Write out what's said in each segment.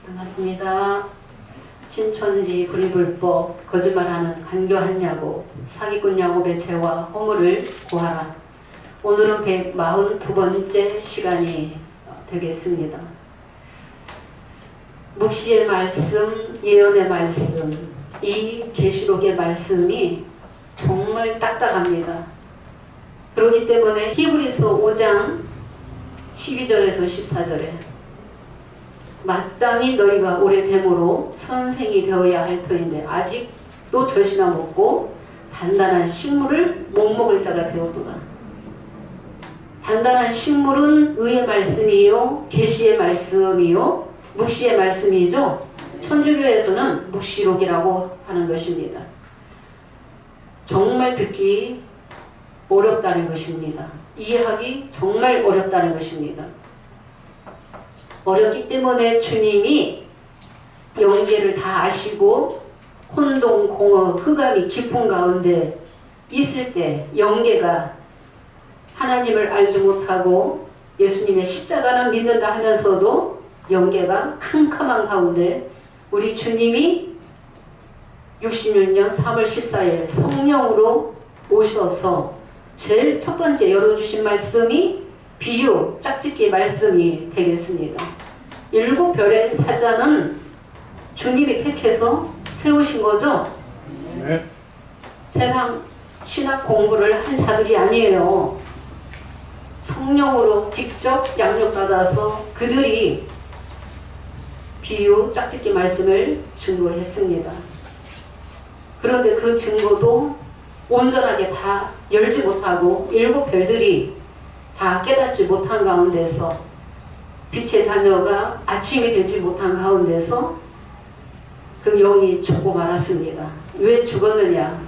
반갑습니다. 신천지 불이불법 거짓말하는 간교한 야곱 사기꾼 야곱의 죄와 허물을 고하라. 오늘은 142번째 시간이 되겠습니다. 묵시의 말씀, 예언의 말씀, 이 계시록의 말씀이 정말 딱딱합니다. 그렇기 때문에 히브리서 5장 12절에서 14절에 마땅히 너희가 오래됨으로 선생이 되어야 할 터인데 아직도 젖이나 먹고 단단한 식물을 못 먹을 자가 되었도다. 단단한 식물은 의의 말씀이요 계시의 말씀이요 묵시의 말씀이죠. 천주교에서는 묵시록이라고 하는 것입니다. 정말 듣기 어렵다는 것입니다. 이해하기 정말 어렵다는 것입니다. 어렵기 때문에 주님이 영계를 다 아시고 혼동, 공허, 흑암이 깊은 가운데 있을 때 영계가 하나님을 알지 못하고 예수님의 십자가는 믿는다 하면서도 영계가 캄캄한 가운데 우리 주님이 66년 3월 14일 성령으로 오셔서 제일 첫 번째 열어주신 말씀이 비유, 짝짓기 말씀이 되겠습니다. 7별의 사자는 주님이 택해서 세우신 거죠? 네. 세상 신학 공부를 한 자들이 아니에요. 성령으로 직접 양육받아서 그들이 비유, 짝짓기 말씀을 증거했습니다. 그런데 그 증거도 온전하게 다 열지 못하고 7별들이 다 깨닫지 못한 가운데서 빛의 자녀가 아침이 되지 못한 가운데서 그 영이 죽고 말았습니다. 왜 죽었느냐?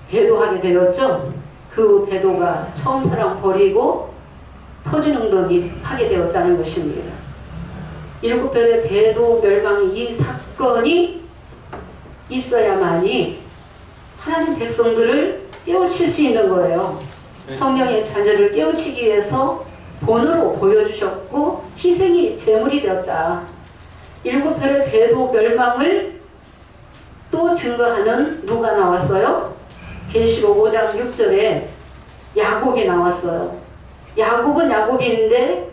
배도하게 되었죠. 그 배도가 처음 사랑 버리고 터진 웅덩이 하게 되었다는 것입니다. 7별의 배도 멸망 이 사건이 있어야만이 하나님 백성들을 깨우칠 수 있는 거예요. 성령의 자녀를 깨우치기 위해서 본으로 보여주셨고 희생이 제물이 되었다. 7별의 배도 멸망을 또 증거하는 누가 나왔어요? 계시록 5장 6절에 야곱이 나왔어요. 야곱은 야곱인데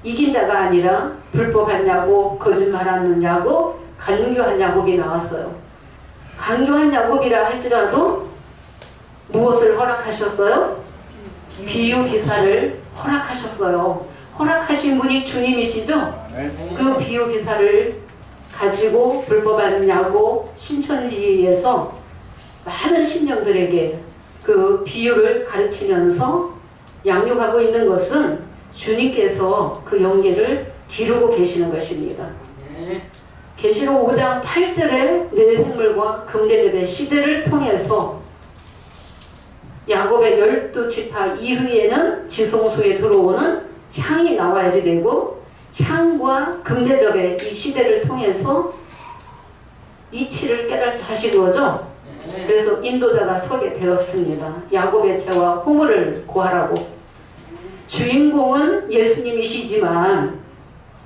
이긴 자가 아니라 불법한 야곱, 거짓말하는 야곱, 간교한 야곱이 나왔어요. 간교한 야곱이라 할지라도 무엇을 허락하셨어요? 비유 기사를 허락하셨어요. 허락하신 분이 주님이시죠? 그 비유 기사를 가지고 불법한 야곱 신천지에서 많은 신령들에게 그 비유를 가르치면서 양육하고 있는 것은 주님께서 그 영계를 기르고 계시는 것입니다. 계시록 5장 8절에 내 생물과 금대접의 시대를 통해서 야곱의 12지파 이후에는 지성소에 들어오는 향이 나와야지 되고 향과 금대접의 이 시대를 통해서 이치를 깨닫게 하신 거죠. 그래서 인도자가 서게 되었습니다. 야곱의 죄와 허물을 고하라고. 주인공은 예수님이시지만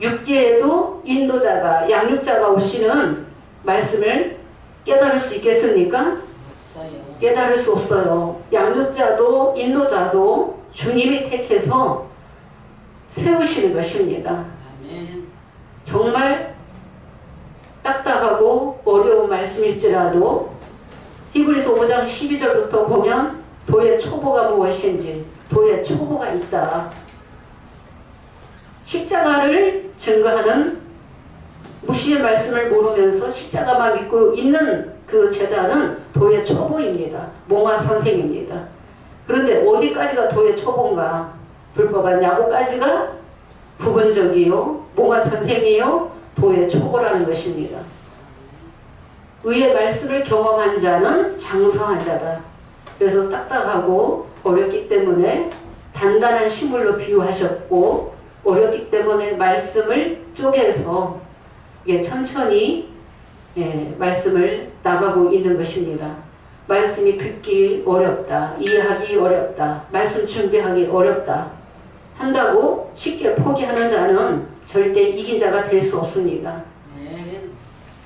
육계에도 인도자가 양육자가 오시는 말씀을 깨달을 수 있겠습니까? 깨달을 수 없어요. 양육자도 인도자도 주님이 택해서 세우시는 것입니다. 정말 딱딱하고 어려운 말씀일지라도 히브리서 5장 12절부터 보면 도의 초보가 무엇인지 도의 초보가 있다. 십자가를 증거하는 무시의 말씀을 모르면서 십자가만 믿고 있는 그 제단은 도의 초보입니다. 몽화 선생입니다. 그런데 어디까지가 도의 초보인가? 불법한 야곱까지가 부분적이요, 몽화 선생이요, 도의 초보라는 것입니다. 의의 말씀을 경험한 자는 장성한 자다. 그래서 딱딱하고 어렵기 때문에 단단한 식물로 비유하셨고 어렵기 때문에 말씀을 쪼개서 천천히 말씀을 나가고 있는 것입니다. 말씀이 듣기 어렵다, 이해하기 어렵다, 말씀 준비하기 어렵다 한다고 쉽게 포기하는 자는 절대 이긴 자가 될 수 없습니다.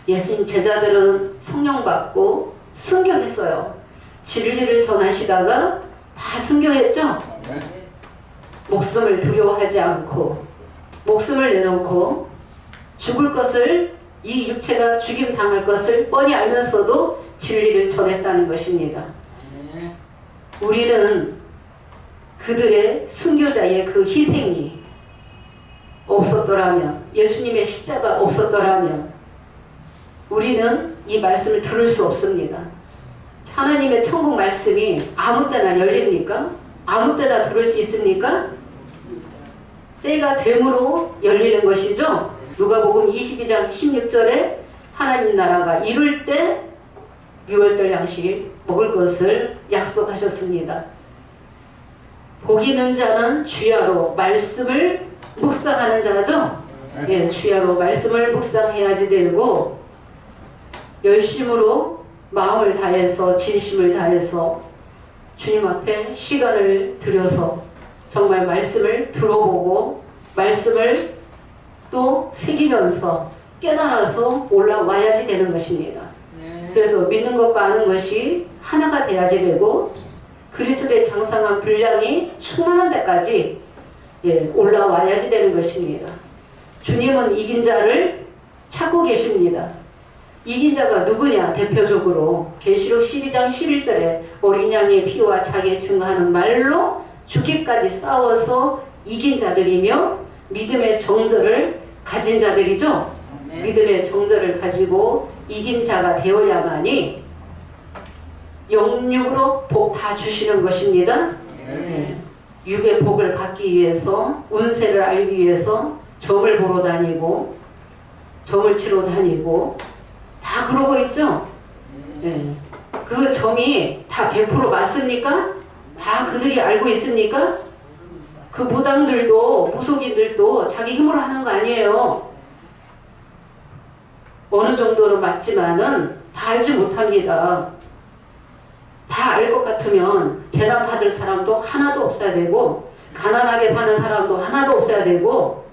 예수님 제자들은 성령 받고 순교했어요. 진리를 전하시다가 다 순교했죠. 목숨을 두려워하지 않고 목숨을 내놓고 죽을 것을, 이 육체가 죽임 당할 것을 뻔히 알면서도 진리를 전했다는 것입니다. 우리는 그들의 순교자의 그 희생이 없었더라면, 예수님의 십자가 없었더라면 우리는 이 말씀을 들을 수 없습니다. 하나님의 천국 말씀이 아무 때나 열립니까? 아무 때나 들을 수 있습니까? 때가 됨으로 열리는 것이죠. 누가복음 22장 16절에 하나님 나라가 이룰 때 유월절 양식 먹을 것을 약속하셨습니다. 복 있는 자는 주야로 말씀을 묵상하는 자죠. 예, 주야로 말씀을 묵상해야지 되고, 열심으로 마음을 다해서 진심을 다해서 주님 앞에 시간을 들여서 정말 말씀을 들어보고 말씀을 또 새기면서 깨달아서 올라와야지 되는 것입니다. 그래서 믿는 것과 아는 것이 하나가 돼야지 되고, 그리스도의 장성한 분량이 충만한 데까지 올라와야지 되는 것입니다. 주님은 이긴 자를 찾고 계십니다. 이긴 자가 누구냐? 대표적으로 계시록 12장 11절에 어린 양의 피와 자기의 증거하는 말로 죽기까지 싸워서 이긴 자들이며 믿음의 정절을 가진 자들이죠. 믿음의 정절을 가지고 이긴 자가 되어야만이 영육으로 복 다 주시는 것입니다. 육의 복을 받기 위해서, 운세를 알기 위해서 점을 보러 다니고 점을 치러 다니고 다 그러고 있죠. 그 점이 다 100% 맞습니까? 다 그들이 알고 있습니까? 그 무당들도 무속인들도 자기 힘으로 하는 거 아니에요. 어느 정도로 맞지만은 다 알지 못합니다. 다 알 것 같으면 재난 받을 사람도 하나도 없어야 되고, 가난하게 사는 사람도 하나도 없어야 되고,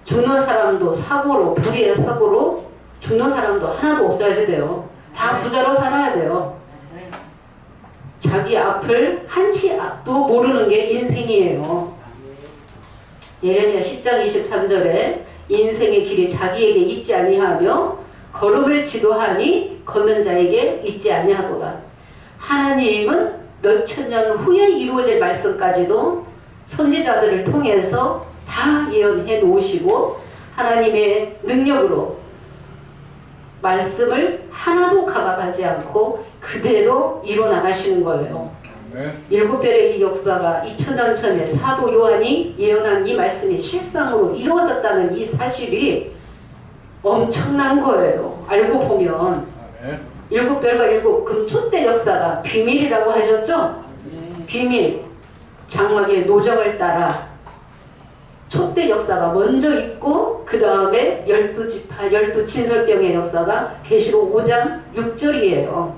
죽는 사람도 사고로, 불의의 사고로 죽는 사람도 하나도 없어야지 돼요. 다 부자로 살아야 돼요. 자기 앞을 한치 앞도 모르는 게 인생이에요. 예레미야 10장 23절에 인생의 길이 자기에게 있지 아니하며 걸음을 지도하니 걷는 자에게 있지 아니하도다. 하나님은 몇천 년 후에 이루어질 말씀까지도 선지자들을 통해서 다 예언해 놓으시고, 하나님의 능력으로 말씀을 하나도 가감하지 않고 그대로 이뤄나가시는 거예요. 일곱 별의 이 역사가 2000년 전에 사도 요한이 예언한 이 말씀이 실상으로 이루어졌다는 이 사실이 엄청난 거예요. 알고 보면 일곱 별과 일곱 금초대 역사가 비밀이라고 하셨죠? 비밀, 장막의 노정을 따라 촛대 역사가 먼저 있고, 그 다음에 12지파, 12진설병의 역사가 계시록 5장 6절이에요.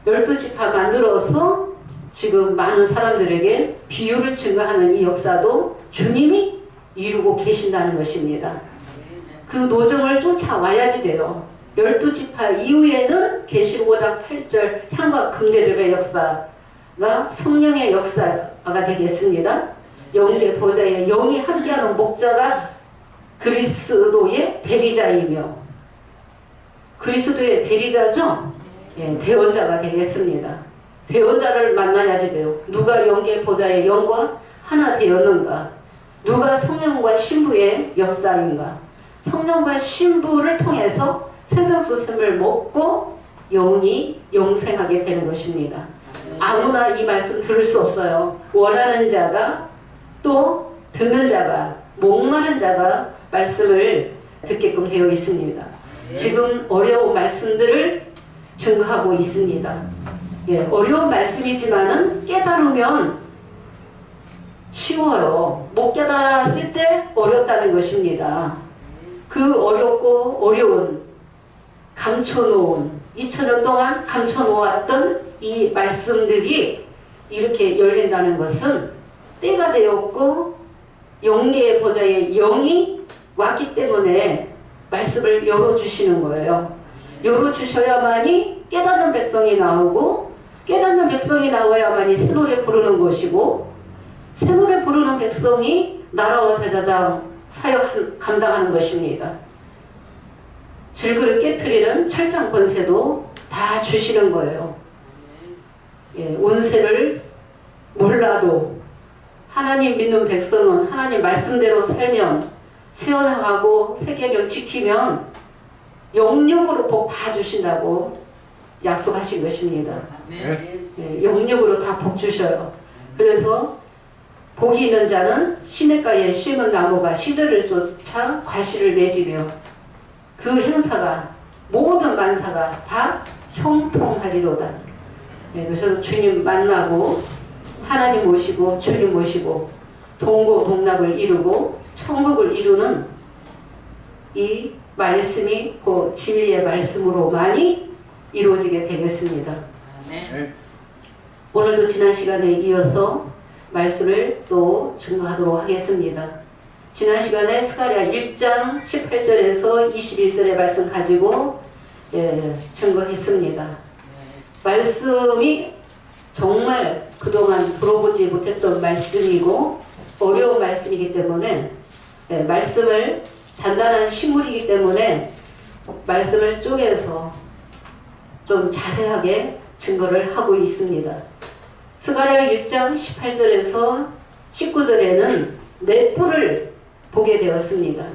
12지파 만들어서 지금 많은 사람들에게 비유를 증거하는 이 역사도 주님이 이루고 계신다는 것입니다. 그 노정을 쫓아와야지 돼요. 12지파 이후에는 계시록 5장 8절 향과 금대접의 역사가 성령의 역사가 되겠습니다. 영계 보좌에 영이 함께하는 목자가 그리스도의 대리자이며, 그리스도의 대리자죠? 대원자가 되겠습니다. 대원자를 만나야지 돼요. 누가 영계 보좌의 영과 하나 되었는가? 누가 성령과 신부의 역사인가? 성령과 신부를 통해서 생명수 샘을 먹고 영이 영생하게 되는 것입니다. 아무나 이 말씀 들을 수 없어요. 원하는 자가, 또 듣는 자가, 목마른 자가 말씀을 듣게끔 되어 있습니다. 지금 어려운 말씀들을 증거하고 있습니다. 어려운 말씀이지만은 깨달으면 쉬워요. 못 깨달았을 때 어렵다는 것입니다. 그 어렵고 어려운, 감춰놓은, 2000년 동안 감춰놓았던 이 말씀들이 이렇게 열린다는 것은 때가 되었고 영계의 보좌에 영이 왔기 때문에 말씀을 열어주시는 거예요. 열어주셔야만이 깨닫는 백성이 나오고, 깨닫는 백성이 나와야만이 새 노래 부르는 것이고, 새 노래 부르는 백성이 나라와 제사장 사역 감당하는 것입니다. 질그릇 깨트리는 철장 권세도 다 주시는 거예요. 예, 운세를 몰라도 하나님 믿는 백성은 하나님 말씀대로 살면, 세워나가고 세계명 지키면 영육으로 복 다 주신다고 약속하신 것입니다. 예, 영육으로 다 복 주셔요. 그래서 복이 있는 자는 시냇가에 심은 나무가 시절을 쫓아 과실을 맺으며 그 행사가 모든 만사가 다 형통하리로다. 예, 그래서 주님 만나고 하나님 모시고 주님 모시고 동고동락을 이루고 천국을 이루는 이 말씀이 그 진리의 말씀으로만이 이루어지게 되겠습니다. 오늘도 지난 시간에 이어서 말씀을 또 증거하도록 하겠습니다. 지난 시간에 스가랴 1장 18절에서 21절의 말씀 가지고 증거했습니다. 말씀이 정말 그동안 들어보지 못했던 말씀이고 어려운 말씀이기 때문에 말씀을 단단한 식물이기 때문에 말씀을 쪼개서 좀 자세하게 증거를 하고 있습니다. 스가랴 1장 18절에서 19절에는 네 뿔을 보게 되었습니다.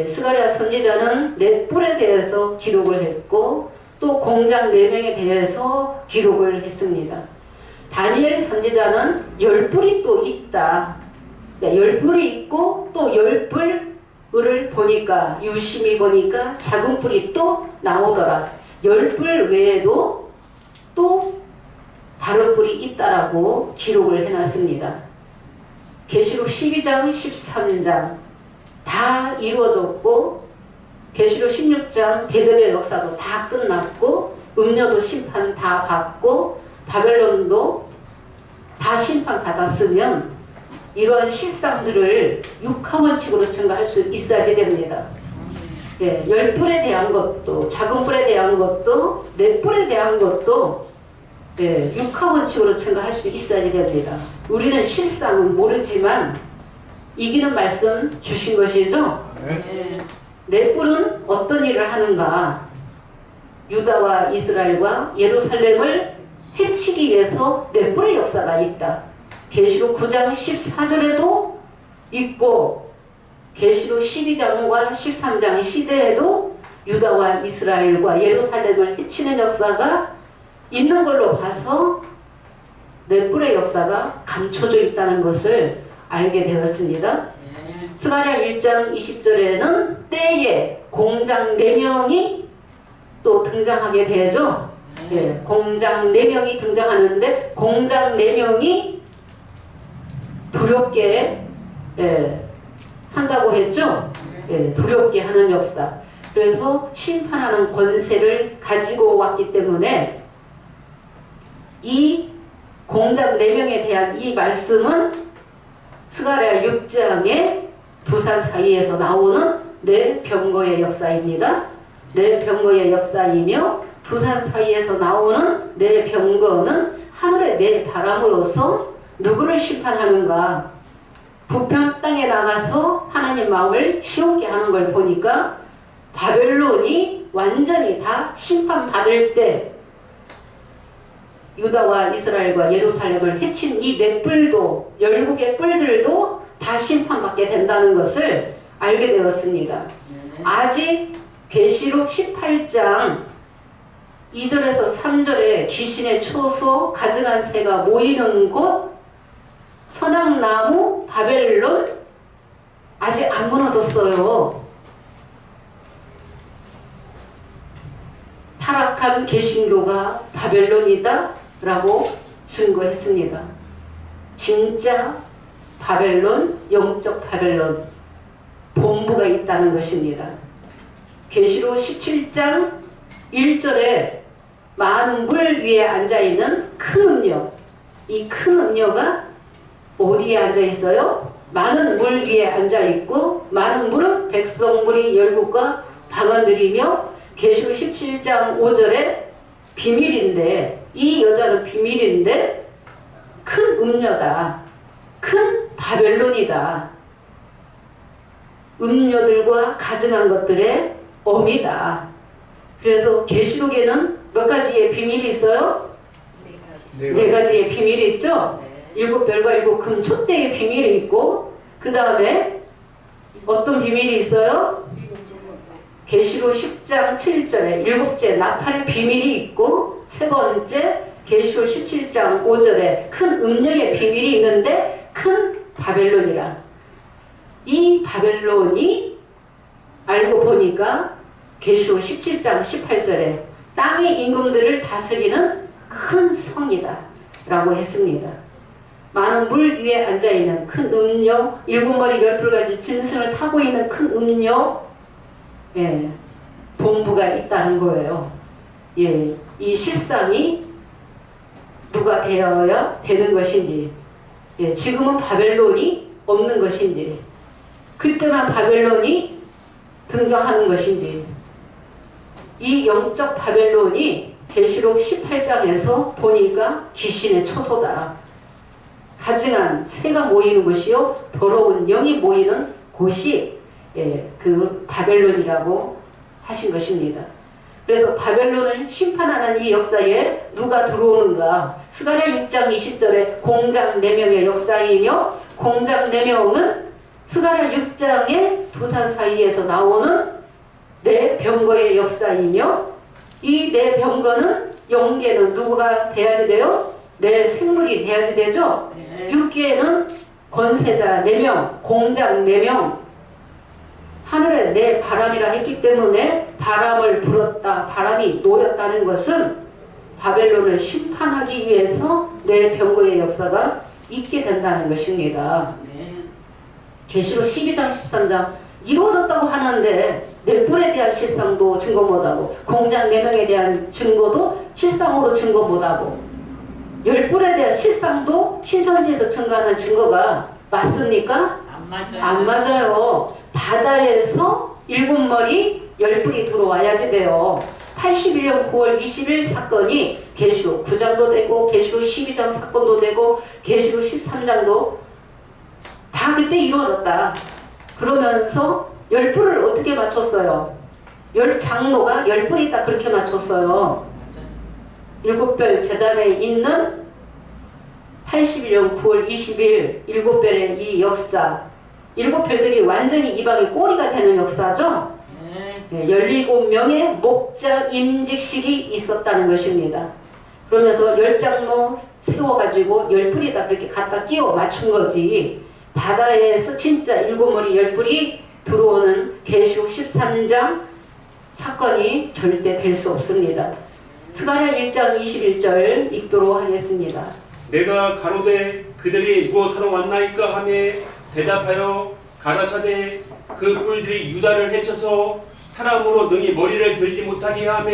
스가랴 선지자는 네 뿔에 대해서 기록을 했고 또 공장 4명에 대해서 기록을 했습니다. 다니엘 선지자는 10뿔이 또 있다. 10뿔이 있고 또 10뿔을 보니까 유심히 보니까 작은 뿔이 또 나오더라. 10뿔 외에도 또 다른 뿔이 있다라고 기록을 해놨습니다. 계시록 12장 13장 다 이루어졌고 계시록 16장 대접의 역사도 다 끝났고 음료도 심판 다 받고 바벨론도 다 심판 받았으면 이러한 실상들을 육하원칙으로 증거할 수 있어야지 됩니다. 예, 10뿔에 대한 것도 작은 뿔에 대한 것도 네 뿔에 대한 것도 육하원칙으로 증거할 수 있어야지 됩니다. 우리는 실상은 모르지만 이기는 말씀 주신 것이죠. 네 뿔은 어떤 일을 하는가? 유다와 이스라엘과 예루살렘을 해치기 위해서 네 뿔의 역사가 있다. 계시록 9장 14절에도 있고 계시록 12장과 13장 시대에도 유다와 이스라엘과 예루살렘을 해치는 역사가 있는 걸로 봐서 네 뿔의 역사가 감춰져 있다는 것을 알게 되었습니다. 스가랴 1장 20절에는 때에 공장 4명이 또 등장하게 되죠. 예, 공장 4명이 등장하는데 공장 4명이 두렵게 한다고 했죠. 두렵게 하는 역사. 그래서 심판하는 권세를 가지고 왔기 때문에 이 공장 4명에 대한 이 말씀은 스가랴 6장의 두산 사이에서 나오는 네 병거의 역사입니다. 네 병거의 역사이며 두산 사이에서 나오는 네 병거는 하늘의 네 바람으로서 누구를 심판하는가? 부편 땅에 나가서 하나님 마음을 시원케 하는 걸 보니까 바벨론이 완전히 다 심판받을 때 유다와 이스라엘과 예루살렘을 해친 이 네 뿔도 열국의 뿔들도 다 심판받게 된다는 것을 알게 되었습니다. 아직 계시록 18장 2절에서 3절에 귀신의 초소 가증한 새가 모이는 곳 선악나무 바벨론 아직 안 무너졌어요. 타락한 개신교가 바벨론이다 라고 증거했습니다. 진짜 바벨론, 영적 바벨론 본부가 있다는 것입니다. 계시록 17장 1절에 많은 물 위에 앉아있는 큰 음녀, 이 큰 음녀가 어디에 앉아있어요? 많은 물 위에 앉아있고 많은 물은 백성물이 열국과 방언들이며 계시록 17장 5절에 비밀인데, 이 여자는 비밀인데 큰 음녀다. 큰 바벨론이다. 음녀들과 가증한 것들의 어미다. 그래서 계시록에는 몇 가지의 비밀이 있어요? 네 가지의 비밀이 있죠? 일곱 별과 일곱 금 촛대의 비밀이 있고, 그 다음에 어떤 비밀이 있어요? 계시록 10장 7절에 일곱째 나팔의 비밀이 있고, 세 번째 계시록 17장 5절에 큰 음녀의 비밀이 있는데 큰 바벨론이라. 이 바벨론이 알고 보니까 계시록 17장 18절에 땅의 임금들을 다스리는 큰 성이다 라고 했습니다. 많은 물 위에 앉아있는 큰 음녀, 일곱 머리 열둘 가지 짐승을 타고 있는 큰 음녀, 예, 본부가 있다는 거예요. 예, 이 실상이 누가 되어야 되는 것인지, 예, 지금은 바벨론이 없는 것인지, 그때만 바벨론이 등장하는 것인지, 이 영적 바벨론이 계시록 18장에서 보니까 귀신의 처소다. 가증한 새가 모이는 곳이요, 더러운 영이 모이는 곳이, 예, 그 바벨론이라고 하신 것입니다. 그래서 바벨론을 심판하는 이 역사에 누가 들어오는가? 스가랴 6장 20절에 공장 4명의 역사이며, 공장 4명은 스가랴 6장의 두 산 사이에서 나오는 네 병거의 역사이며, 이 네 병거는 영계는 누구가 돼야지 돼요? 네 생물이 돼야지 되죠? 네. 6계는 권세자 4명, 공장 4명, 하늘에 내 바람이라 했기 때문에 바람을 불었다, 바람이 놓였다는 것은 바벨론을 심판하기 위해서 내 병거의 역사가 있게 된다는 것입니다. 계시록 12장 13장 이루어졌다고 하는데 넷불에 대한 실상도 증거 못하고, 공장 4명에 대한 증거도 실상으로 증거 못하고, 10불에 대한 실상도 신천지에서 증거하는 증거가 맞습니까? 안 맞아요. 바다에서 7머리 10불이 들어와야지 돼요. 81년 9월 20일 사건이 계시록 9장도 되고, 계시록 12장 사건도 되고, 계시록 13장도 다 그때 이루어졌다. 그러면서 10불을 어떻게 맞췄어요? 10장로가 10불이 있다 그렇게 맞췄어요. 7별 재단에 있는 81년 9월 20일 7별의 이 역사, 7별들이 완전히 이방의 꼬리가 되는 역사죠. 17명의 목자 임직식이 있었다는 것입니다. 그러면서 10장로 세워가지고 10불이다 그렇게 갖다 끼워 맞춘 거지, 바다에서 진짜 7머리 10불이 들어오는 계시록 13장 사건이 절대 될 수 없습니다. 스가랴 1장 21절 읽도록 하겠습니다. 내가 가로되 그들이 무엇하러 왔나이까 하며 대답하여 가라사대 그 뿔들이 유다를 해쳐서 사람으로 능히 머리를 들지 못하게 하며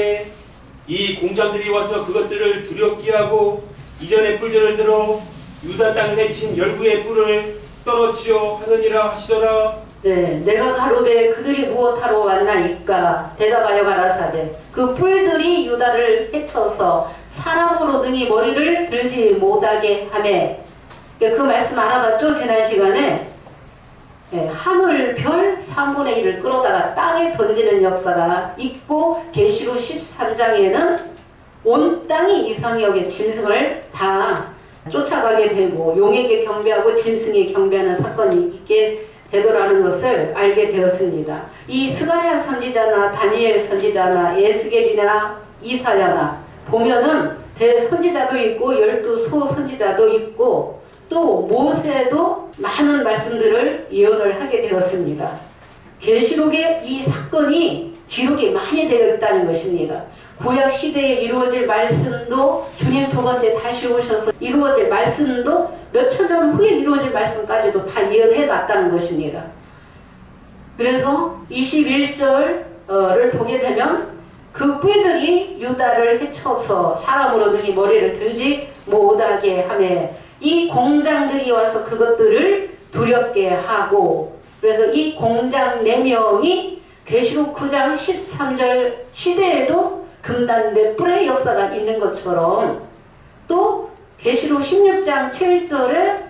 이 공장들이 와서 그것들을 두렵게 하고 이전의 뿔들을 들어 유다 땅을 해친 열구의 뿔을 떨어뜨려 하느니라 하시더라. 네, 내가 가로되 그들이 무엇하러 왔나이까 대답하여 가라사대 그 뿔들이 유다를 해쳐서 사람으로 능히 머리를 들지 못하게 하매, 그 말씀 알아봤죠? 지난 시간에. 네, 하늘 별 3분의 1을 끌어다가 땅에 던지는 역사가 있고, 계시록 13장에는 온 땅이 이상역의 짐승을 다 쫓아가게 되고 용에게 경배하고 짐승에 경배하는 사건이 있게 되더라는 것을 알게 되었습니다. 이 스가랴 선지자나 다니엘 선지자나 에스겔이나 이사야나 보면은 대선지자도 있고 12소 선지자도 있고, 또 모세도 많은 말씀들을 예언을 하게 되었습니다. 계시록에 이 사건이 기록이 많이 되어 있다는 것입니다. 구약 시대에 이루어질 말씀도, 주님 두 번째 다시 오셔서 이루어질 말씀도, 몇천 년 후에 이루어질 말씀까지도 다 예언해 놨다는 것입니다. 그래서 21절을 보게 되면 그 뿔들이 유다를 해쳐서 사람으로 능히 머리를 들지 못하게 하며 이 공장들이 와서 그것들을 두렵게 하고, 그래서 이 공장 4명이 계시록 9장 13절 시대에도 금단 네 뿔의 역사가 있는 것처럼 또 계시록 16장 7절에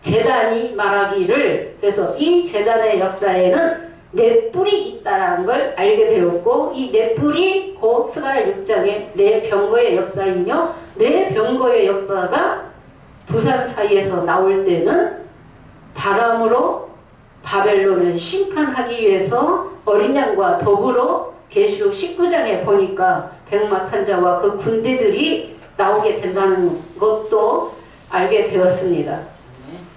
제단이 말하기를 그래서 이 제단의 역사에는 네 뿔이 있다라는 걸 알게 되었고 이 네 뿔이 곧 스가랴 6장의 네 병거의 역사이며 네 병거의 역사가 두산 사이에서 나올 때는 바람으로 바벨론을 심판하기 위해서 어린 양과 더불어 계시록 19장에 보니까 백마탄자와 그 군대들이 나오게 된다는 것도 알게 되었습니다.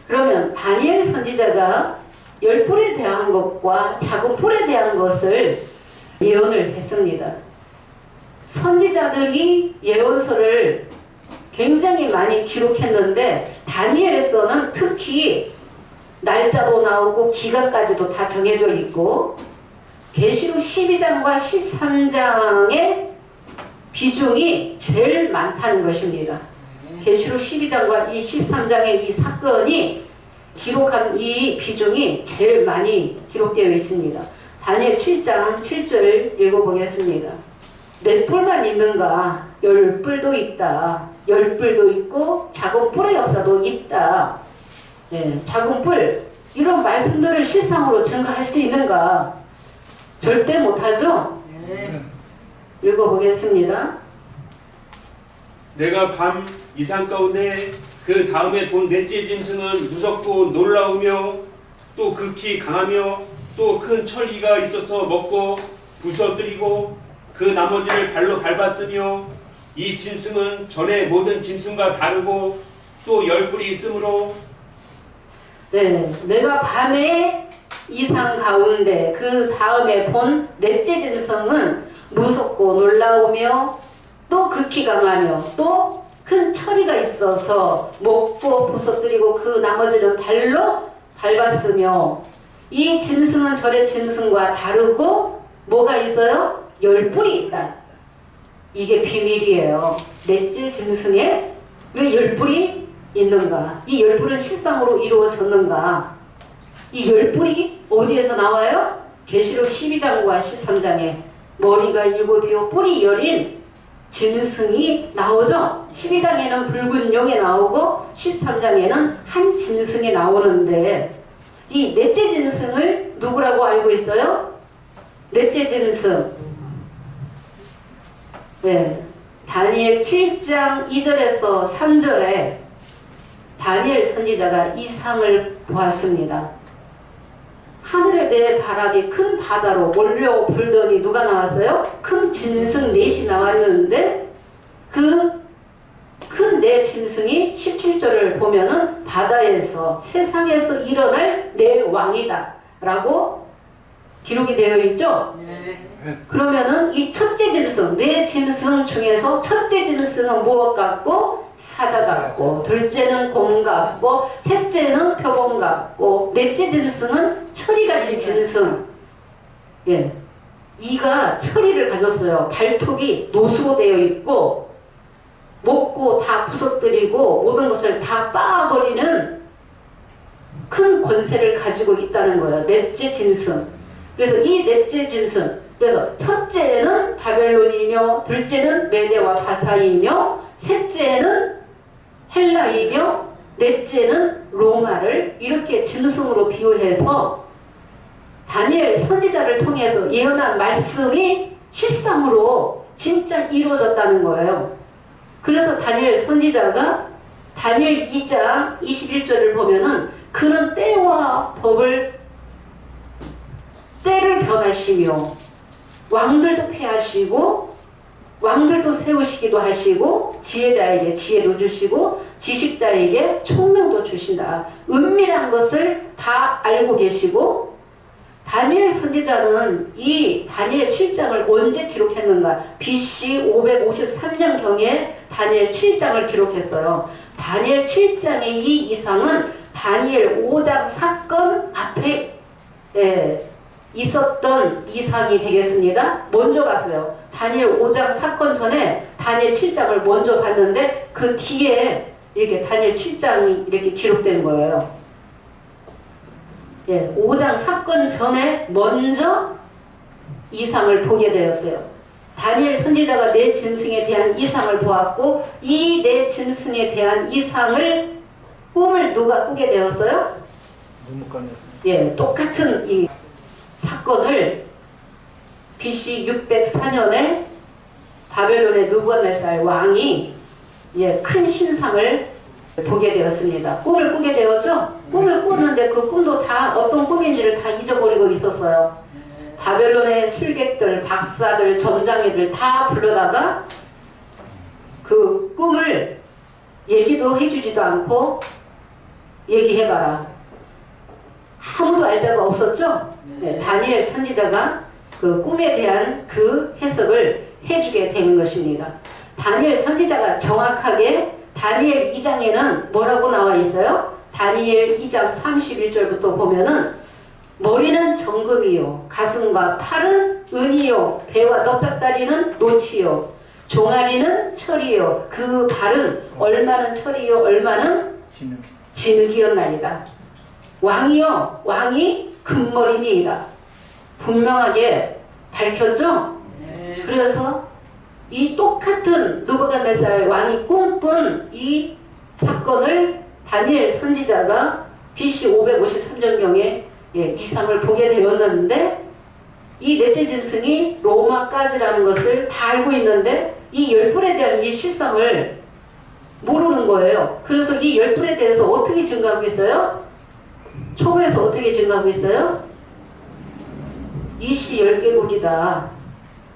그러면 다니엘 선지자가 열 뿔에 대한 것과 작은 뿔에 대한 것을 예언을 했습니다. 선지자들이 예언서를 굉장히 많이 기록했는데 다니엘서는 특히 날짜도 나오고 기간까지도 다 정해져 있고 계시록 12장과 13장의 비중이 제일 많다는 것입니다. 계시록 12장과 이 13장의 이 사건이 기록한 이 비중이 제일 많이 기록되어 있습니다. 다니엘 7장 7절 읽어보겠습니다. 네 뿔만 있는가? 열 뿔도 있다. 열 뿔도 있고 작은 뿔의 역사도 있다. 네, 작은 뿔 이런 말씀들을 실상으로 증거할 수 있는가? 절대 못하죠? 네. 읽어보겠습니다. 내가 밤 이상 가운데 그 다음에 본 넷째 짐승은 무섭고 놀라우며 또 극히 강하며 또 큰 철기가 있어서 먹고 부서뜨리고 그 나머지를 발로 밟았으며 이 짐승은 전에 모든 짐승과 다르고 또 열 뿔이 있으므로 네, 내가 밤에 이상 가운데 그 다음에 본 넷째 짐승은 무섭고 놀라우며 또 극히 강하며 또 큰 처리가 있어서 먹고 부서뜨리고 그 나머지는 발로 밟았으며 이 짐승은 절의 짐승과 다르고 뭐가 있어요? 열 뿔이 있다. 이게 비밀이에요. 넷째 짐승에 왜 열 뿔이 있는가? 이 열 뿔은 실상으로 이루어졌는가? 이 열 뿔이 어디에서 나와요? 계시록 12장과 13장에 머리가 7이요 뿔이 10인 짐승이 나오죠. 12장에는 붉은 용이 나오고 13장에는 한 짐승이 나오는데 이 넷째 짐승을 누구라고 알고 있어요? 넷째 짐승. 네, 다니엘 7장 2절에서 3절에 다니엘 선지자가 이 상을 보았습니다. 하늘에 대해 바람이 큰 바다로 몰려 불더니 누가 나왔어요? 큰 짐승 넷이 나왔는데 그 큰 네 짐승이 17절을 보면은 바다에서 세상에서 일어날 내 왕이다 라고 기록이 되어 있죠? 네. 그러면은 이 첫째 짐승, 네 짐승 중에서 첫째 짐승은 무엇 같고? 사자 같고, 둘째는 곰 같고, 셋째는 표범 같고, 넷째 짐승은 철이 가진 짐승. 예. 이가 철이를 가졌어요. 발톱이 노수로 되어 있고, 먹고 다 부서뜨리고, 모든 것을 다 빻아버리는 큰 권세를 가지고 있다는 거예요. 넷째 짐승. 그래서 이 넷째 짐승, 그래서 첫째는 바벨론이며 둘째는 메대와 바사이며 셋째는 헬라이며 넷째는 로마를 이렇게 짐승으로 비유해서 다니엘 선지자를 통해서 예언한 말씀이 실상으로 진짜 이루어졌다는 거예요. 그래서 다니엘 선지자가 다니엘 2장 21절을 보면은 그는 때와 법을 때를 변하시며 왕들도 패하시고 왕들도 세우시기도 하시고 지혜자에게 지혜도 주시고 지식자에게 총명도 주신다. 은밀한 것을 다 알고 계시고 다니엘 선지자는 이 다니엘 7장을 언제 기록했는가? BC 553년경에 다니엘 7장을 기록했어요. 다니엘 7장의 이 이상은 다니엘 5장 사건 앞에 있었던 이상이 되겠습니다. 먼저 봤어요. 다니엘 5장 사건 전에 다니엘 7장을 먼저 봤는데 그 뒤에 이렇게 다니엘 7장이 이렇게 기록된 거예요. 예, 5장 사건 전에 먼저 이상을 보게 되었어요. 다니엘 선지자가 네 짐승에 대한 이상을 보았고 이 네 짐승에 대한 이상을 꿈을 누가 꾸게 되었어요? 예, 똑같은 이 사건을 BC 604년에 바벨론의 느부갓네살 왕이 큰 신상을 보게 되었습니다. 꿈을 꾸게 되었죠? 꿈을 꾸는데 그 꿈도 다 어떤 꿈인지를 다 잊어버리고 있었어요. 바벨론의 술객들, 박사들, 점장이들 다 불러다가 그 꿈을 얘기도 해주지도 않고 얘기해봐라. 아무도 알 자가 없었죠? 네, 다니엘 선지자가 그 꿈에 대한 그 해석을 해주게 되는 것입니다. 다니엘 선지자가 정확하게 다니엘 2장에는 뭐라고 나와 있어요? 다니엘 2장 31절부터 보면은 머리는 정금이요, 가슴과 팔은 은이요, 배와 넉작다리는 노치요, 종아리는 철이요, 그 발은 얼마는 철이요, 얼마는 진흙이었나이다. 왕이요, 왕이 금머리니이다. 분명하게 밝혔죠? 그래서 이 똑같은 느부갓네살 왕이 꿈꾼 이 사건을 다니엘 선지자가 BC 553년경에 이상을 보게 되었는데 이 넷째 짐승이 로마까지라는 것을 다 알고 있는데 이 열불에 대한 이 실상을 모르는 거예요. 그래서 이 열불에 대해서 어떻게 증가하고 있어요? 초보에서 어떻게 증가하고 있어요? 이시 10개국이다.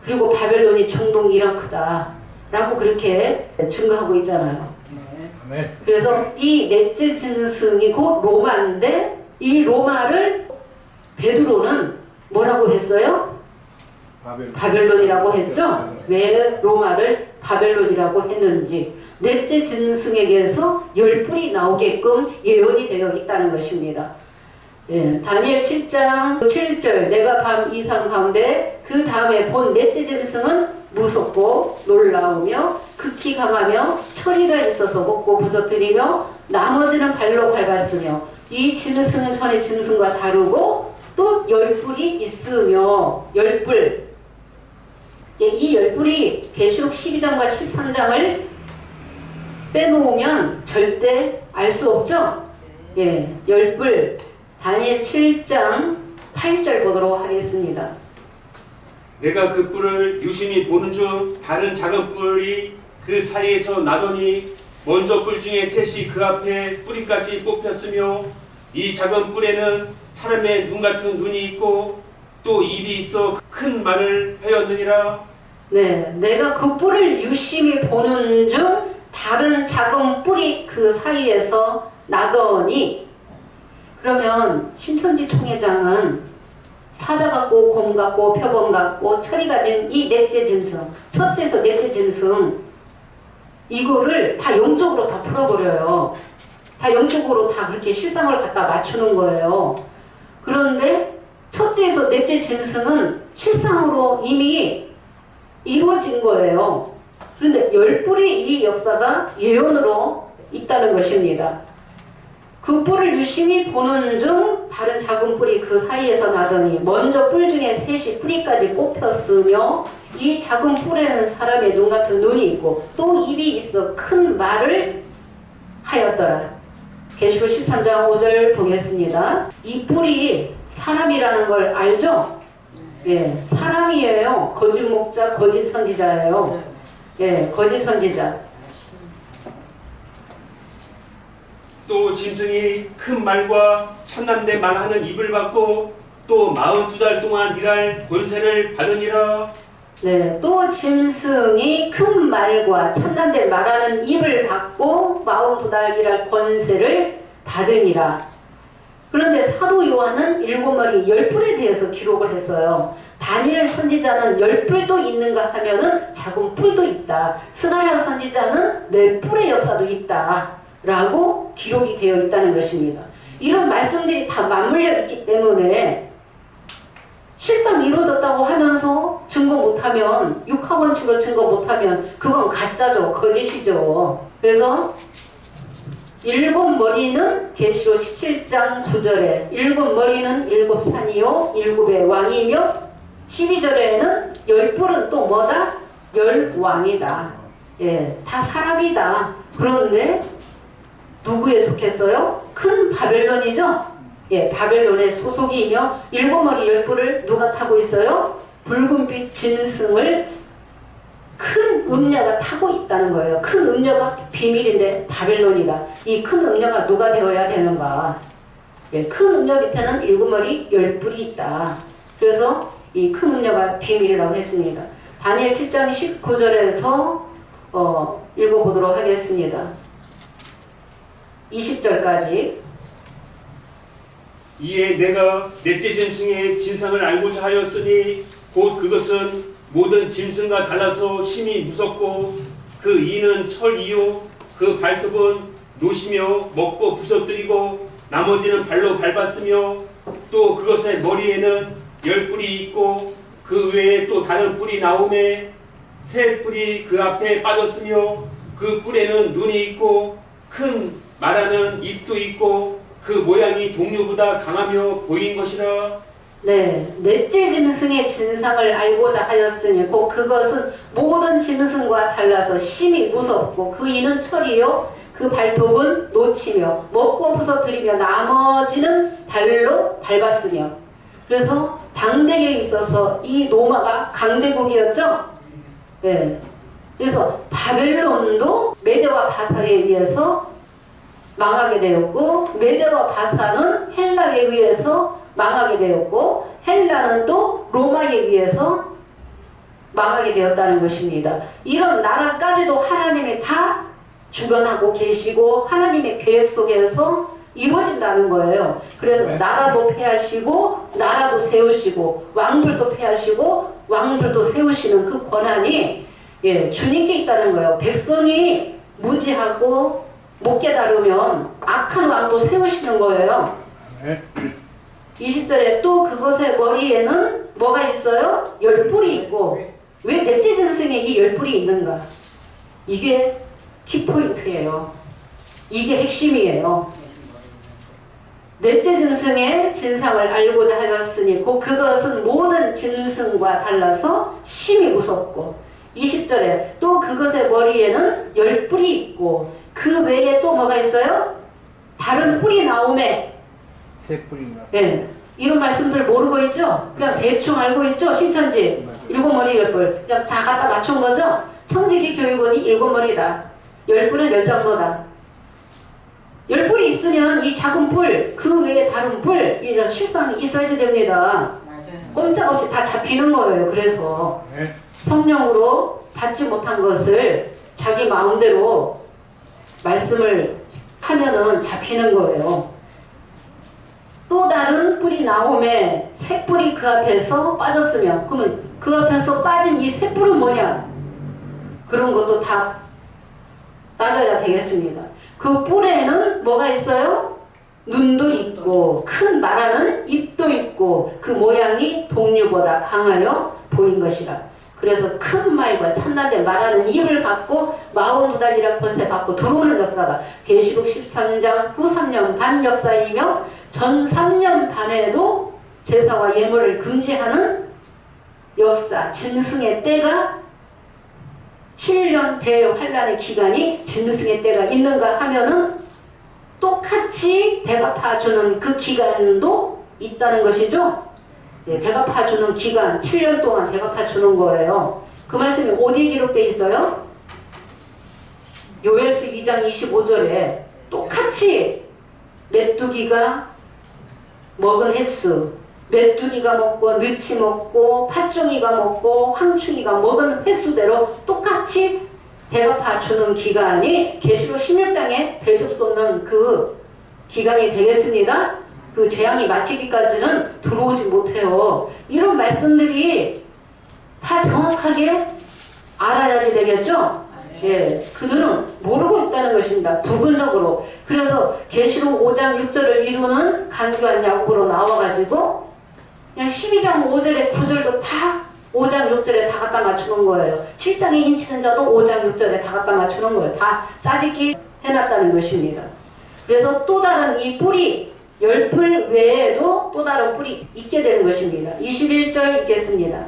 그리고 바벨론이 중동 이라크다. 라고 그렇게 증가하고 있잖아요. 그래서 이 넷째 짐승이 곧 로마인데 이 로마를 베드로는 뭐라고 했어요? 바벨론이라고 했죠? 왜 로마를 바벨론이라고 했는지 넷째 짐승에게서 열불이 나오게끔 예언이 되어 있다는 것입니다. 다니엘 7장 7절 내가 밤 이상 가운데 그 다음에 본 넷째 짐승은 무섭고 놀라우며 극히 강하며 철이가 있어서 먹고 부서뜨리며 나머지는 발로 밟았으며 이 짐승은 전의 짐승과 다르고 또 열불이 있으며 열불 이 열불이 계시록 12장과 13장을 빼놓으면 절대 알 수 없죠? 열불 다니엘 7장 8절 보도록 하겠습니다. 내가 그 뿔을 유심히 보는 중 다른 작은 뿔이 그 사이에서 나더니 먼저 뿔 중에 셋이 그 앞에 뿌리까지 뽑혔으며 이 작은 뿔에는 사람의 눈 같은 눈이 있고 또 입이 있어 큰 말을 하였느니라. 네, 내가 그 뿔을 유심히 보는 중 다른 작은 뿔이 그 사이에서 나더니 그러면 신천지 총회장은 사자 같고 곰 같고 표범 같고 철이 가진 이 넷째 짐승 첫째에서 넷째 짐승 이거를 다 영적으로 다 풀어버려요. 다 영적으로 다 그렇게 실상을 갖다 맞추는 거예요. 그런데 첫째에서 넷째 짐승은 실상으로 이미 이루어진 거예요. 그런데 열뿔의 이 역사가 예언으로 있다는 것입니다. 그 뿔을 유심히 보는 중 다른 작은 뿔이 그 사이에서 나더니 먼저 뿔 중에 셋이 뿌리까지 뽑혔으며 이 작은 뿔에는 사람의 눈 같은 눈이 있고 또 입이 있어 큰 말을 하였더라. 계시록 13장 5절 보겠습니다. 이 뿔이 사람이라는 걸 알죠? 사람이에요. 거짓 목자, 거짓 선지자예요. 거짓 선지자. 또 짐승이 큰 말과 천난데 말하는 입을 받고 또 42달 동안 일할 권세를 받으니라. 또 짐승이 큰 말과 천난데 말하는 입을 받고 42달 일할 권세를 받으니라. 그런데 사도 요한은 7머리 10뿔에 대해서 기록을 했어요. 다니엘 선지자는 10뿔도 있는가 하면은 작은 뿔도 있다. 스가랴 선지자는 4뿔의 역사도 있다. 라고 기록이 되어 있다는 것입니다. 이런 말씀들이 다 맞물려 있기 때문에 실상 이루어졌다고 하면서 증거 못하면 육하원칙으로 증거 못하면 그건 가짜죠. 거짓이죠. 그래서 7머리는 계시록 17장 9절에 7머리는 7산이요 7의 왕이며 12절에는 열뿔은 또 뭐다? 열왕이다. 예, 다 사람이다. 그런데 누구에 속했어요? 큰 바벨론이죠? 예, 바벨론의 소속이며 일곱 머리 열뿔을 누가 타고 있어요? 붉은빛 짐승을 큰 음녀가 타고 있다는 거예요. 큰 음녀가 비밀인데 바벨론이다. 이 큰 음녀가 누가 되어야 되는가? 예, 큰 음녀 밑에는 일곱 머리 열뿔이 있다. 그래서 이 큰 음녀가 비밀이라고 했습니다. 다니엘 7장 19절에서 읽어보도록 하겠습니다. 20절까지. 이에 내가 넷째 짐승의 진상을 알고자 하였으니 곧 그것은 모든 짐승과 달라서 힘이 무섭고 그 이는 철이요 그 발톱은 노시며 먹고 부서뜨리고 나머지는 발로 밟았으며 또 그것의 머리에는 열 뿔이 있고 그 외에 또 다른 뿔이 나오매 새 뿔이 그 앞에 빠졌으며 그 뿔에는 눈이 있고 큰 말하는 입도 있고 그 모양이 동료보다 강하며 보인 것이라. 네, 넷째 짐승의 진상을 알고자 하였으니 곧 그것은 모든 짐승과 달라서 심히 무섭고 그 이는 철이요 그 발톱은 노치며 먹고 부서뜨리며 나머지는 발로 밟았으며. 그래서 당대에 있어서 이 로마가 강대국이었죠. 네. 그래서 바벨론도 메대와 바사에 의해서 망하게 되었고 메대와 바사는 헬라에 의해서 망하게 되었고 헬라는 또 로마에 의해서 망하게 되었다는 것입니다. 이런 나라까지도 하나님이 다 주관하고 계시고 하나님의 계획 속에서 이루어진다는 거예요. 그래서 나라도 폐하시고 나라도 세우시고 왕들도 폐하시고 왕들도 세우시는 그 권한이 주님께 있다는 거예요. 백성이 무지하고 못 깨달으면 악한 왕도 세우시는 거예요. 20절에 또 그것의 머리에는 뭐가 있어요? 열뿔이 있고. 왜 넷째 짐승에 이 열뿔이 있는가? 이게 키포인트예요. 이게 핵심이에요. 넷째 짐승의 진상을 알고자 하였으니 곧 그것은 모든 짐승과 달라서 심히 무섭고. 20절에 또 그것의 머리에는 열뿔이 있고 그 외에 또 뭐가 있어요? 다른 뿔이 나오매. 새 뿔인가? 네. 이런 말씀들 모르고 있죠? 그냥 대충 알고 있죠? 신천지. 일곱 머리 열뿔. 그냥 다 갖다 맞춘 거죠? 청지기 교육원이 일곱 머리다. 열뿔은 열장로다. 열뿔이 있으면 이 작은 뿔, 그 외에 다른 뿔, 이런 실상이 있어야지 됩니다. 꼼짝없이 다 잡히는 거예요. 그래서 성령으로 받지 못한 것을 자기 마음대로 말씀을 하면은 잡히는 거예요. 또 다른 뿔이 나오매 새 뿔이 그 앞에서 빠졌으며 그러면 그 앞에서 빠진 이 새 뿔은 뭐냐? 그런 것도 다 따져야 되겠습니다. 그 뿔에는 뭐가 있어요? 눈도 있고 큰 말하는 입도 있고 그 모양이 동류보다 강하여 보인 것이라. 그래서 큰 말과 참나된 말하는 입을 받고 42달이라 권세 받고 들어오는 역사가 계시록 13장 후 3년 반 역사이며 전 3년 반에도 제사와 예물을 금지하는 역사, 짐승의 때가 7년 대환란의 기간이 짐승의 때가 있는가 하면은 똑같이 대갚아주는 그 기간도 있다는 것이죠. 대갚아주는 기간 7년 동안 대갚아주는 거예요. 그 말씀이 어디에 기록되어 있어요? 요엘서 2장 25절에 똑같이 메뚜기가 먹은 횟수, 메뚜기가 먹고 느치 먹고 팥종이가 먹고 황충이가 먹은 횟수대로 똑같이 대갚아주는 기간이 계시록 16장에 대접 쏟는 그 기간이 되겠습니다. 그 재앙이 마치기까지는 들어오지 못해요. 이런 말씀들이 다 정확하게 알아야지 되겠죠? 예, 그들은 모르고 있다는 것입니다. 부분적으로. 그래서 계시록 5장 6절을 이루는 간교한 야곱으로 나와가지고 그냥 12장 5절에 9절도 다 5장 6절에 다 갖다 맞추는 거예요. 7장에 인치는 자도 5장 6절에 다 갖다 맞추는 거예요. 다 짜집기 해놨다는 것입니다. 그래서 또 다른 이 뿔이 열풀 외에도 또 다른 뿔이 있게 되는 것입니다. 21절 읽겠습니다.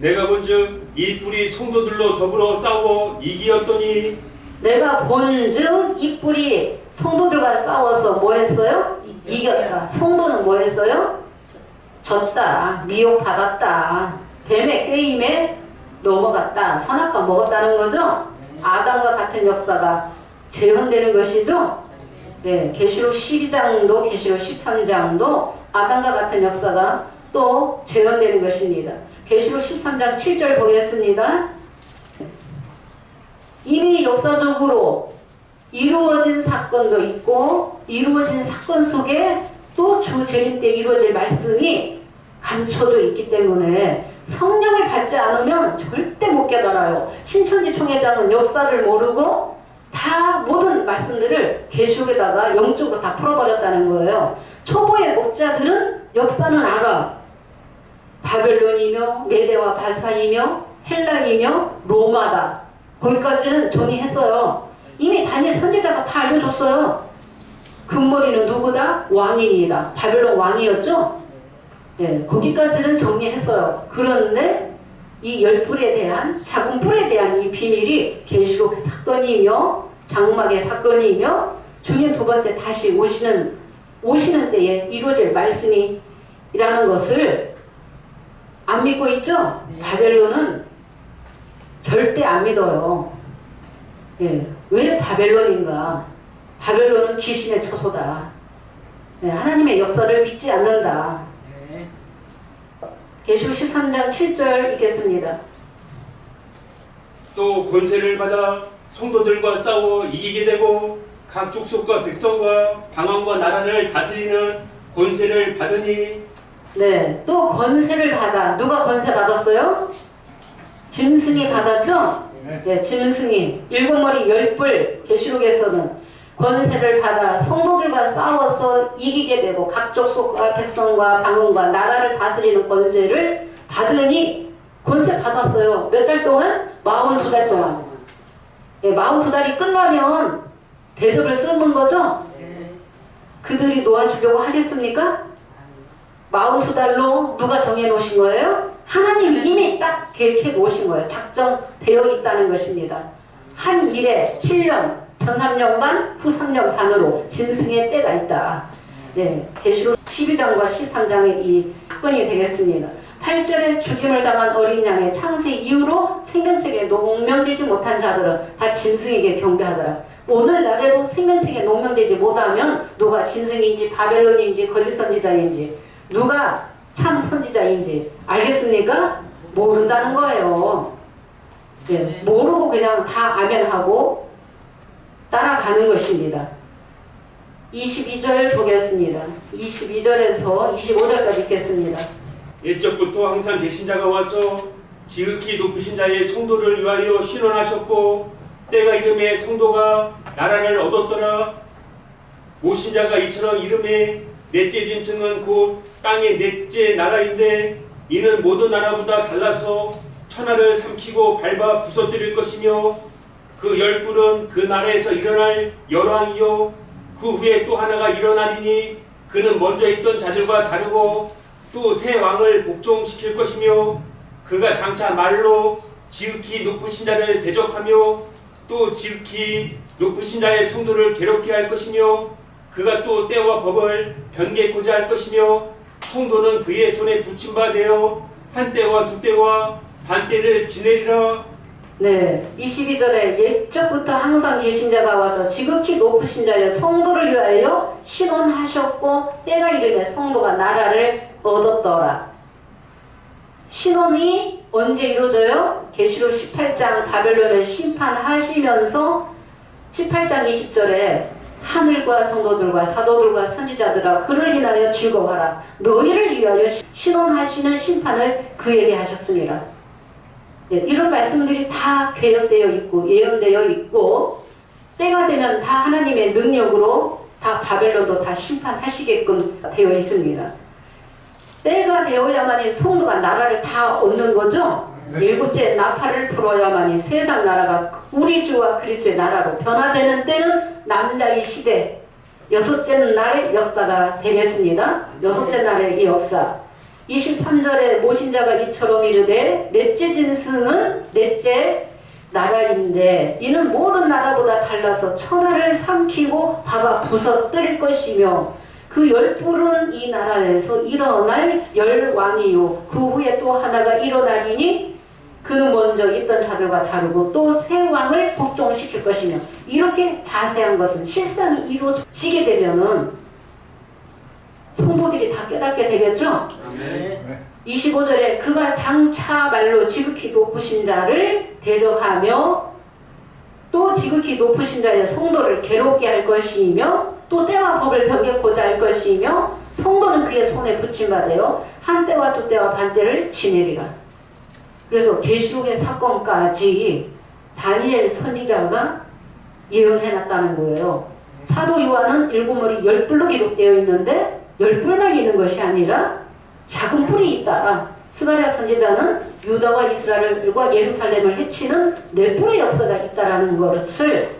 내가 본즉 이 뿔이 성도들로 더불어 싸워 이기었더니 내가 본즉 이 뿔이 성도들과 싸워서 뭐 했어요? 이겼다. 성도는 뭐 했어요? 졌다. 미혹받았다. 뱀의 꾀임에 넘어갔다. 선악과 먹었다는 거죠? 아담과 같은 역사가 재현되는 것이죠? 네, 계시록 12장도 계시록 13장도 아담과 같은 역사가 또 재현되는 것입니다. 계시록 13장 7절 보겠습니다. 이미 역사적으로 이루어진 사건도 있고 이루어진 사건 속에 또 주 재림 때 이루어질 말씀이 감춰져 있기 때문에 성령을 받지 않으면 절대 못 깨달아요. 신천지 총회장은 역사를 모르고 다 모든 말씀들을 계시록에다가 영적으로 다 풀어버렸다는 거예요. 초보의 목자들은 역사는 알아. 바벨론이며 메대와 바사이며 헬라이며 로마다. 거기까지는 정리했어요. 이미 다니엘 선지자가 다 알려줬어요. 금머리는 누구다? 왕이다. 바벨론 왕이었죠? 네, 거기까지는 정리했어요. 그런데 이 열풀에 대한 작은 뿔에 대한 이 비밀이 계시록 사건이며 장막의 사건이며 주님 두 번째 다시 오시는 때에 이루어질 말씀이라는 것을 안 믿고 있죠? 바벨론은 절대 안 믿어요. 예, 왜 바벨론인가? 바벨론은 귀신의 처소다. 예, 하나님의 역사를 믿지 않는다. 계시록 13장 7절 읽겠습니다. 또 권세를 받아 성도들과 싸워 이기게 되고 각 족속과 백성과 방언과 나라를 다스리는 권세를 받으니 네, 또 권세를 받아. 누가 권세 받았어요? 짐승이 받았죠? 네, 짐승이 일곱 머리 열뿔 계시록에서는 권세를 받아 성도들과 싸워서 이기게 되고 각 족속과 백성과 방언과 나라를 다스리는 권세를 받으니 권세 받았어요. 몇 달 동안? 42달 동안. 예, 42달이 끝나면 대접을 쓰는 거죠? 그들이 놓아주려고 하겠습니까? 42달로 누가 정해놓으신 거예요? 하나님이 이미 딱 계획해 놓으신 거예요. 작정되어 있다는 것입니다. 한 일에 7년, 전 3년 반, 후 3년 반으로 짐승의 때가 있다. 네, 계시록 12장과 13장의 이 사건이 되겠습니다. 8절에 죽임을 당한 어린 양의 창세 이후로 생명책에 농명되지 못한 자들은 다 짐승에게 경배하더라. 오늘날에도 생명책에 농명되지 못하면 누가 짐승인지 바벨론인지 거짓 선지자인지 누가 참 선지자인지 알겠습니까? 모른다는 거예요. 네, 모르고 그냥 다 아멘하고 따라가는 것입니다. 22절 보겠습니다. 22절에서 25절까지 읽겠습니다. 옛적부터 항상 계신 자가 와서 지극히 높으신 자의 성도를 위하여 신원하셨고 때가 이름에 성도가 나라를 얻었더라. 오신 자가 이처럼 이름에 넷째 짐승은 곧 땅의 넷째 나라인데 이는 모든 나라보다 달라서 천하를 삼키고 밟아 부서뜨릴 것이며 그 열뿔은 그 나라에서 일어날 열왕이요 그 후에 또 하나가 일어나리니 그는 먼저 있던 자들과 다르고 또 새 왕을 복종시킬 것이며 그가 장차 말로 지극히 높으신 자를 대적하며 또 지극히 높으신 자의 성도를 괴롭게 할 것이며 그가 또 때와 법을 변개코자 할 것이며 성도는 그의 손에 붙임 바 되어 한 때와 두 때와 반 때를 지내리라. 네, 22절에 옛적부터 항상 계신 자가 와서 지극히 높으신 자의 성도를 위하여 신원하셨고 때가 이르매 성도가 나라를 얻었더라. 신원이 언제 이루어져요? 계시록 18장 바벨론을 심판하시면서 18장 20절에 하늘과 성도들과 사도들과 선지자들아 그를 인하여 즐거워하라. 너희를 위하여 신원하시는 심판을 그에게 하셨습니다. 예, 이런 말씀들이 다 계획되어 있고 예언되어 있고 때가 되면 다 하나님의 능력으로 다 바벨론도 다 심판하시게끔 되어 있습니다. 때가 되어야만이 성도가 나라를 다 얻는 거죠. 일곱째 나팔을 불어야만이 세상 나라가 우리 주와 그리스도의 나라로 변화되는 때는 남자의 시대. 여섯째 날 역사가 되겠습니다. 여섯째 날의 이 역사. 23절에 모신자가 이처럼 이르되 넷째 짐승은 넷째 나라인데 이는 모든 나라보다 달라서 천하를 삼키고 밟아 부서뜨릴 것이며 그 열불은 이 나라에서 일어날 열왕이요 그 후에 또 하나가 일어나리니 그는 먼저 있던 자들과 다르고 또 새 왕을 복종시킬 것이며 이렇게 자세한 것은 실상이 이루어지게 되면은 성도들이 다 깨닫게 되겠죠? 아멘. 25절에 그가 장차 말로 지극히 높으신 자를 대적하며 또 지극히 높으신 자의 성도를 괴롭게 할 것이며 또 때와 법을 변개코자 할 것이며 성도는 그의 손에 붙임받아요 한 때와 두 때와 반 때를 지내리라. 그래서 계시록의 사건까지 다니엘 선지자가 예언해놨다는 거예요. 사도 요한은 일곱 머리 열불로 기록되어 있는데 열불만 있는 것이 아니라 작은 뿔이 있다. 스가랴 선지자는 유다와 이스라엘과 예루살렘을 해치는 네 뿔의 역사가 있다라는 것을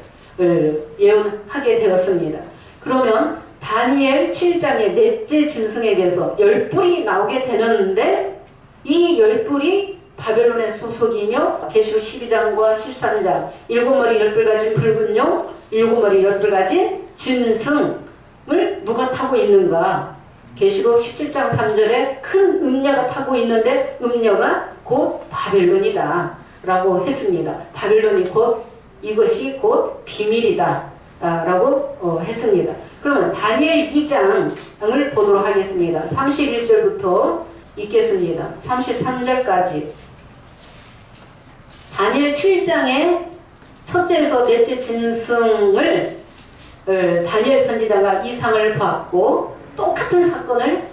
예언하게 되었습니다. 그러면 다니엘 7장의 넷째 짐승에게서 열 뿔이 나오게 되는데 이 열 뿔이 바벨론의 소속이며 계시록 12장과 13장 일곱 머리 열뿔 가진 붉은 용 일곱 머리 열뿔 가진 짐승을 누가 타고 있는가? 계시록 17장 3절에 큰 음녀가 타고 있는데 음녀가 곧 바벨론이다 라고 했습니다. 바벨론이 곧 이것이 곧 비밀이다 라고 했습니다. 그러면 다니엘 2장을 보도록 하겠습니다. 31절부터 읽겠습니다. 33절까지 다니엘 7장의 첫째에서 넷째 짐승을 다니엘 선지자가 이상을 봤고 똑같은 사건을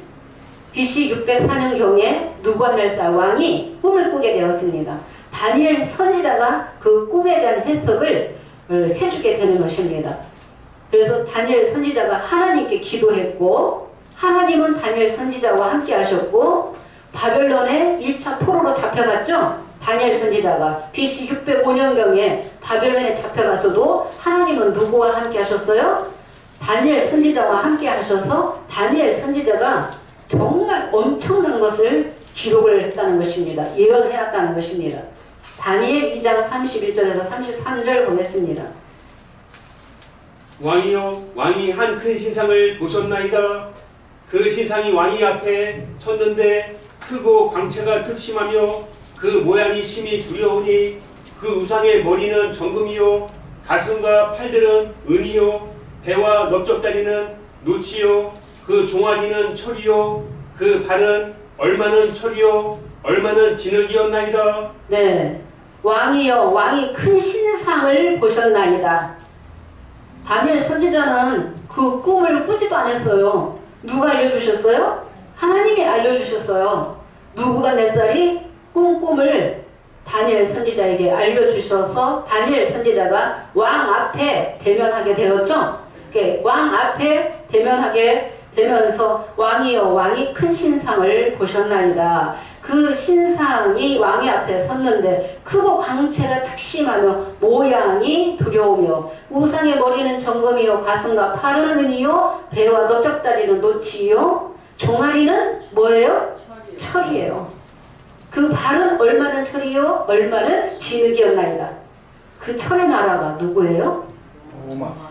BC 604년경에 누부갓네살 왕이 꿈을 꾸게 되었습니다. 다니엘 선지자가 그 꿈에 대한 해석을 해주게 되는 것입니다. 그래서 다니엘 선지자가 하나님께 기도했고 하나님은 다니엘 선지자와 함께 하셨고 바벨론의 1차 포로로 잡혀갔죠. 다니엘 선지자가 BC 605년경에 바벨론에 잡혀가서도 하나님은 누구와 함께 하셨어요? 다니엘 선지자와 함께 하셔서 다니엘 선지자가 정말 엄청난 것을 기록을 했다는 것입니다. 예언해놨다는 것입니다. 다니엘 2장 31절에서 33절 보겠습니다. 왕이여 왕이 한 큰 신상을 보셨나이다. 그 신상이 왕이 앞에 섰는데 크고 광채가 특심하며 그 모양이 심히 두려우니 그 우상의 머리는 정금이요 가슴과 팔들은 은이요 배와 넓적다리는 노치요 그 종아리는 철이요 그 발은 얼마는 철이요 얼마는 진흙이었나이다. 네, 왕이여 왕이 큰 신상을 보셨나이다. 다니엘 선지자는 그 꿈을 꾸지도 않았어요. 누가 알려주셨어요? 하나님이 알려주셨어요. 누부갓네살이 꿈을 다니엘 선지자에게 알려주셔서 다니엘 선지자가 왕 앞에 대면하게 되었죠. 왕 앞에 대면하게 되면서 왕이여 왕이 큰 신상을 보셨나이다. 그 신상이 왕의 앞에 섰는데 크고 광채가 특심하며 모양이 두려우며 우상의 머리는 정금이요 가슴과 팔은 은이요 배와 넓적다리는 노치요 종아리는 뭐예요? 철이에요. 그 발은 얼마는 철이요 얼마는 진흙이었나이다. 그 철의 나라가 누구예요?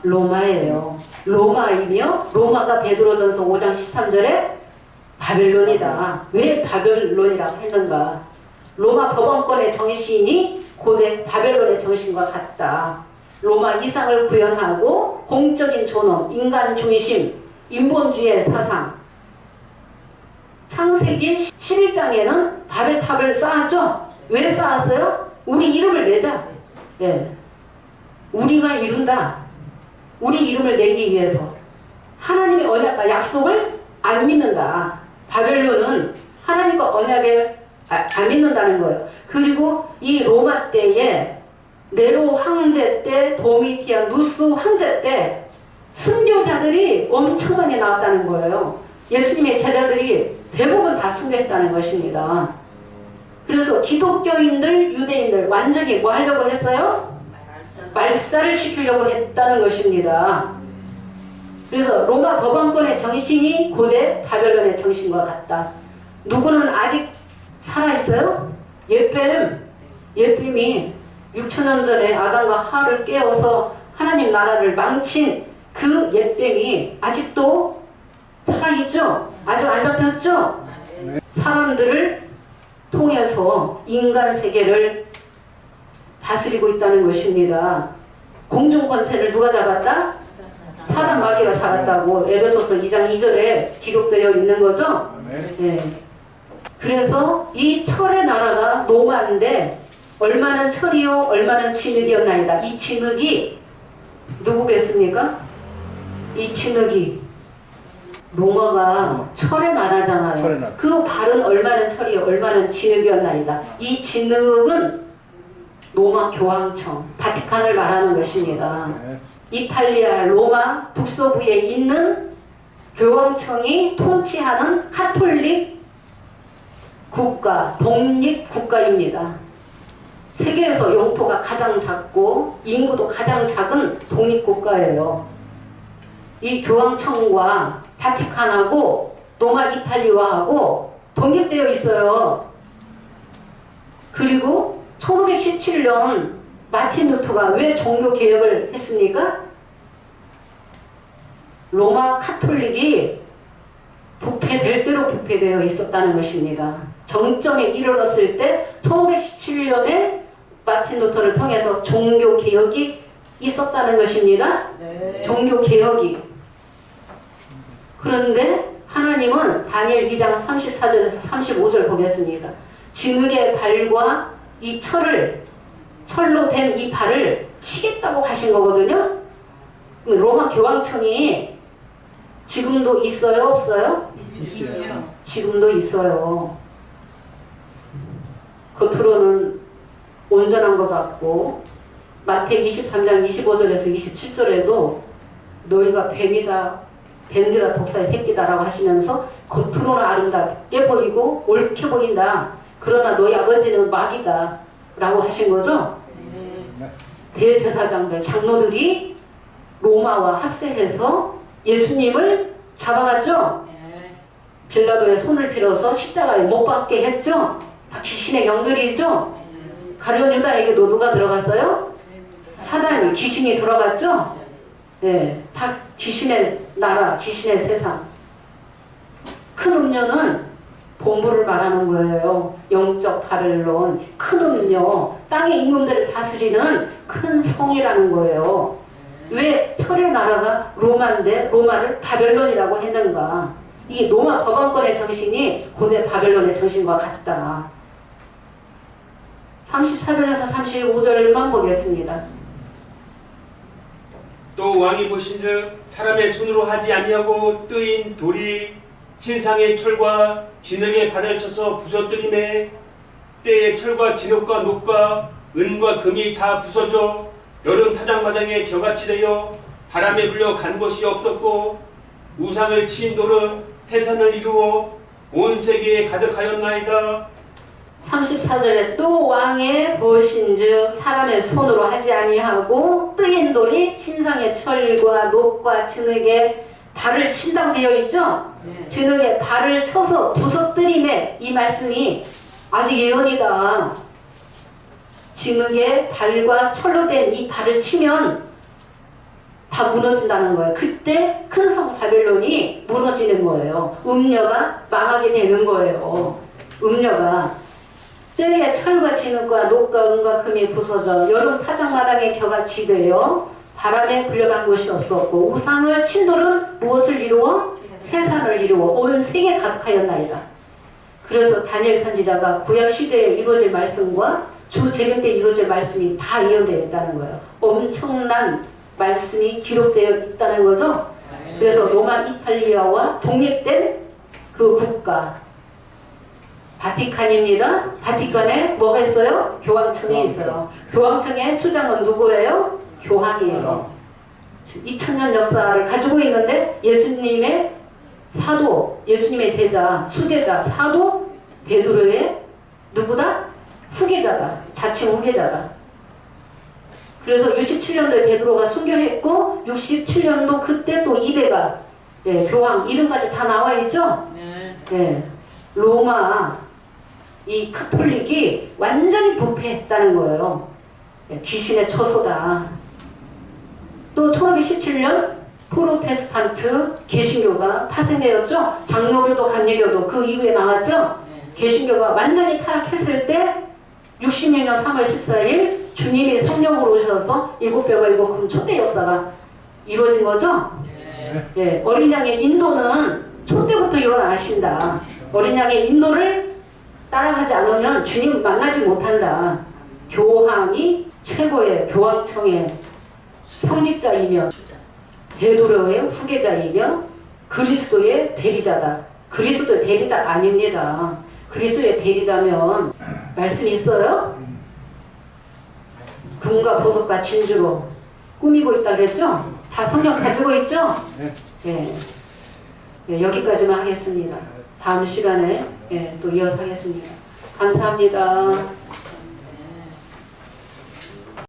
로마예요. 로마이며 로마가 베드로전서 5장 13절에 바벨론이다. 왜 바벨론이라고 했는가? 로마 법원권의 정신이 고대 바벨론의 정신과 같다. 로마 이상을 구현하고 공적인 존엄, 인간 중심, 인본주의의 사상. 창세기 11장에는 바벨탑을 쌓았죠? 왜 쌓았어요? 우리 이름을 내자. 예. 우리가 이룬다. 우리 이름을 내기 위해서. 하나님의 언약과 약속을 안 믿는다. 바벨론은 하나님과 언약을 안 믿는다는 거예요. 그리고 이 로마 때에 네로 황제 때, 도미티안 누스 황제 때 순교자들이 엄청 많이 나왔다는 거예요. 예수님의 제자들이 대부분 다 순교했다는 것입니다. 그래서 기독교인들, 유대인들 완전히 뭐 하려고 했어요? 말살을 시키려고 했다는 것입니다. 그래서 로마 법왕권의 정신이 고대 바벨론의 정신과 같다. 누구는 아직 살아있어요? 예뱀이 6천년 전에 아담과 하와를 깨워서 하나님 나라를 망친 그 예뱀이 아직도 살아있죠? 아직 안 잡혔죠? 사람들을 통해서 인간 세계를 다스리고 있다는 것입니다. 공중 권세를 누가 잡았다? 사단 마귀가 잡았다고 에베소서 2장 2절에 기록되어 있는 거죠? 네. 그래서 이 철의 나라가 노마인데 얼마는 철이요 얼마는 진흙이었나이다. 이 진흙이 누구겠습니까? 이 진흙이 로마가 철의 나라잖아요. 철의 나라. 그 발은 얼마는 철이요 얼마는 진흙이었나이다. 이 진흙은 로마 교황청 바티칸을 말하는 것입니다. 이탈리아 로마 북서부에 있는 교황청이 통치하는 카톨릭 국가, 독립 국가입니다. 세계에서 영토가 가장 작고 인구도 가장 작은 독립 국가예요. 이 교황청과 바티칸하고 로마 이탈리아하고 독립되어 있어요. 그리고 1517년 마틴 루터가 왜 종교 개혁을 했습니까? 로마 카톨릭이 부패될 대로 부패되어 있었다는 것입니다. 정점에 이르렀을 때 1517년에 마틴 루터를 통해서 종교 개혁이 있었다는 것입니다. 네. 종교 개혁이. 그런데 하나님은 다니엘 2장 34절에서 35절 보겠습니다. 진흙의 발과 이 철로 된 이 발을 치겠다고 하신 거거든요. 로마 교황청이 지금도 있어요? 없어요? 있어요. 지금도 있어요. 겉으로는 온전한 것 같고 마태기 23장 25절에서 27절에도 너희가 뱀이다 뱀들아 독사의 새끼다라고 하시면서 겉으로는 아름답게 보이고 옳게 보인다. 그러나 너희 아버지는 마귀다 라고 하신 거죠. 대제사장들 장로들이 로마와 합세해서 예수님을 잡아갔죠. 빌라도의 손을 빌어서 십자가에 못 박게 했죠. 다 귀신의 영들이죠. 가룟 유다에게도 누가 들어갔어요? 사단이, 귀신이 들어갔죠. 네, 다 귀신의 나라, 귀신의 세상. 큰 음료는 본부를 말하는 거예요. 영적 바벨론, 큰 음료, 땅의 임금들을 다스리는 큰 성이라는 거예요. 왜 철의 나라가 로마인데 로마를 바벨론이라고 했는가? 이 로마 법왕권의 정신이 고대 바벨론의 정신과 같다. 34절에서 35절만 보겠습니다. 또 왕이 보신즉 사람의 손으로 하지 아니하고 뜨인 돌이 신상의 철과 진흙의 발을 쳐서 부서뜨리매 때의 철과 진흙과 녹과 은과 금이 다 부서져 여름 타작마당에 겨같이 되어 바람에 불려 간 곳이 없었고 우상을 치인 돌은 태산을 이루어 온 세계에 가득하였나이다. 34절에 또 왕의 보신즉 사람의 손으로 하지 아니하고 뜨인 돌이 신상의 철과 녹과 진흙에 발을 친다고 되어 있죠? 네. 진흙에 발을 쳐서 부서뜨림에 이 말씀이 아주 예언이다. 진흙에 발과 철로 된 이 발을 치면 다 무너진다는 거예요. 그때 큰 성 바벨론이 무너지는 거예요. 음녀가 망하게 되는 거예요. 음녀가 때에 철과 진흙과 녹과 은과 금이 부서져 여름 타작마당에 겨같이 되어 바람에 불려간 곳이 없었고 우상을 친 돌은 무엇을 이루어? 세상을 이루어 온 세계 가득하였나이다. 그래서 다니엘 선지자가 구약 시대에 이루어질 말씀과 주 재림 때 이루어질 말씀이 다 예언되어 있다는 거예요. 엄청난 말씀이 기록되어 있다는 거죠. 그래서 로마 이탈리아와 독립된 그 국가 바티칸입니다. 바티칸에 뭐가 있어요? 교황청이 있어요. 교황청의 수장은 누구예요? 교황이에요. 2000년 역사를 가지고 있는데 예수님의 사도, 예수님의 제자, 수제자, 사도 베드로의 누구다? 후계자다. 자칭 후계자다. 그래서 67년도에 베드로가 순교했고 67년도 그때 또 2대가 예, 교황 이름까지 다 나와 있죠. 예, 로마 이 카톨릭이 완전히 부패했다는 거예요. 예, 귀신의 처소다. 또 1517년 프로테스탄트 개신교가 파생되었죠. 장로교도 감리교도 그 이후에 나왔죠. 개신교가 완전히 타락했을 때 66년 3월 14일 주님이 성령으로 오셔서 일곱뼈가 일곱금 초대 역사가 이루어진 거죠. 예, 어린 양의 인도는 초대부터 일어나신다. 어린 양의 인도를 따라가지 않으면 주님 만나지 못한다. 교황이 최고의 교황청의 성직자이며 베드로의 후계자이며 그리스도의 대리자다. 그리스도의 대리자가 아닙니다. 그리스도의 대리자면 말씀이 있어요? 금과 보석과 진주로 꾸미고 있다 그랬죠? 다 성경 가지고 있죠? 예. 예, 여기까지만 하겠습니다. 다음 시간에 예, 또 이어서 하겠습니다. 감사합니다.